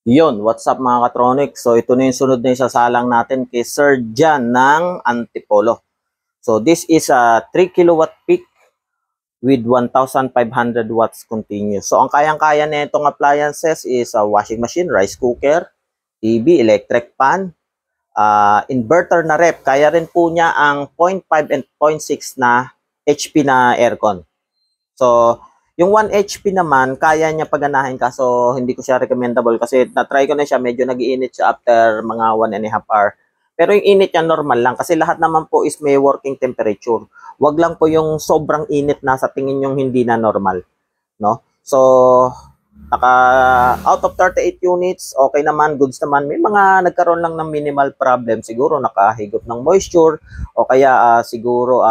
Yun, what's up mga katronics? So ito na yung sunod na isasalang natin kay Sir Jan ng Antipolo. So this is a 3 kilowatt peak with 1,500 watts continuous. So ang kayang-kaya na itong appliances is a washing machine, rice cooker, TV, electric pan, inverter na rep. Kaya rin po niya ang 0.5 and 0.6 na HP na aircon. So yung 1 HP naman, kaya niya paganahin kaso hindi ko siya recommendable kasi na-try ko na siya, medyo nag-iinit siya after mga 1.5 hour. Pero yung init niya normal lang kasi lahat naman po is may working temperature. Wag lang po yung sobrang init na sa tingin yung hindi na normal, no? So, out of 38 units, okay naman, goods naman. May mga nagkaroon lang ng minimal problem, siguro nakahigop ng moisture o kaya siguro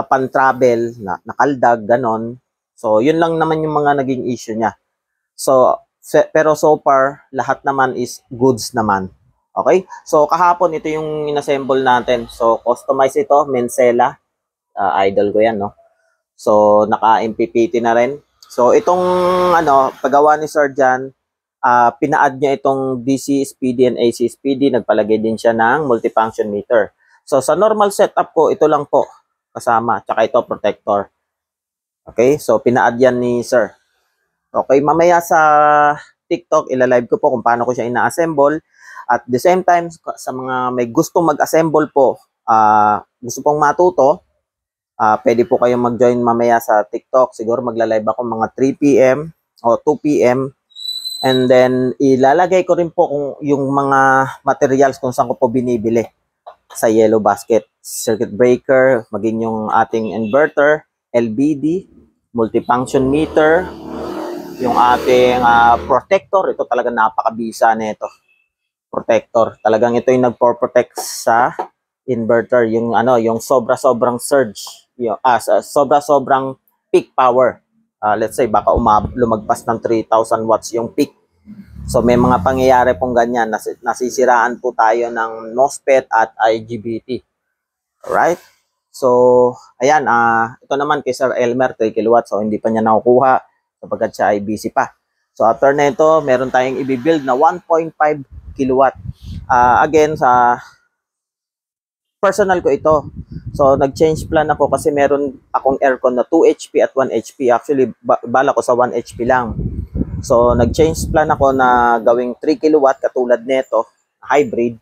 upon travel na nakaldag ganon. So, yun lang naman yung mga naging issue niya. So, pero so far, lahat naman is goods naman. Okay? So, kahapon, ito yung inassemble natin. So, customize ito, Mencela. Idol ko yan, no? So, naka-MPPT na rin. So, itong, paggawa ni Sir Jan, pina-add niya itong DC SPD and AC SPD. Nagpalagay din siya ng multifunction meter. So, sa normal setup ko, ito lang po kasama. Tsaka ito, protector. Okay, so pina-add yan ni Sir. Okay, mamaya sa TikTok, ilalive ko po kung paano ko siya ina-assemble. At the same time, sa mga may gusto mag-assemble po, gusto pong matuto, pwede po kayong mag-join mamaya sa TikTok. Siguro magla-live ako mga 3 p.m. o 2 p.m. And then, ilalagay ko rin po kung yung mga materials kung saan ko po binibili sa Yellow Basket. Circuit breaker, maging yung ating inverter, LBD, multifunction meter, yung ating protector. Ito talaga napakabisa nito. Protector. Talagang ito yung nagpo-protect sa inverter, yung yung sobra-sobrang surge, yung sobra-sobrang peak power. Let's say baka lumagpas ng 3,000 watts yung peak. So may mga pangyayari pong ganyan, nasisiraan po tayo ng MOSFET at IGBT. Alright? So, ayan, ito naman kay Sir Elmer, 3 kilowatts. So, hindi pa niya nakukuha sapagkat siya ay busy pa. So, after na ito, meron tayong i-build na 1.5 kilowatt. Again, sa personal ko ito. So, nag-change plan ako kasi meron akong aircon na 2 HP at 1 HP. Actually, bala ko sa 1 HP lang. So, nag-change plan ako na gawing 3 kilowatt katulad nito, hybrid.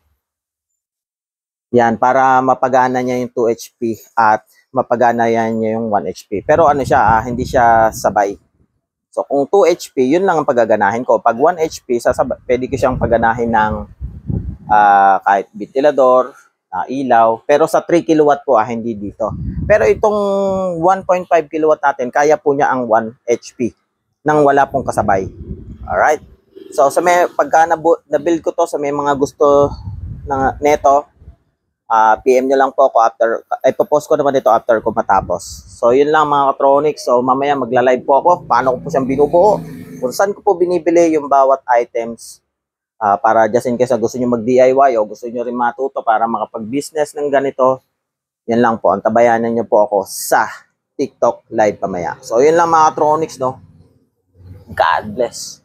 Yan, para mapagana niya yung 2 HP at mapagana niya yung 1 HP. Pero hindi siya sabay. So, kung 2 HP, yun lang ang pagaganahin ko. Pag 1 HP, pwede ko siyang paganahin ng kahit ventilador, ilaw. Pero sa 3 kilowatt po, hindi dito. Pero itong 1.5 kilowatt natin, kaya po niya ang 1 HP nang wala pong kasabay. Alright? So, pagka na-build ko to, sa may mga gusto neto, PM nyo lang po ako after, ipopost ko naman ito after ko matapos. So, yun lang mga katronics. So, mamaya magla-live po ako. Paano ko po siyang binubuo. Kung saan ko po binibili yung bawat items. Para just in case gusto nyo mag-DIY o gusto nyo rin matuto para makapag-business ng ganito. Yan lang po. Antabayanan nyo po ako sa TikTok live mamaya. So, yun lang mga katronics, no? God bless.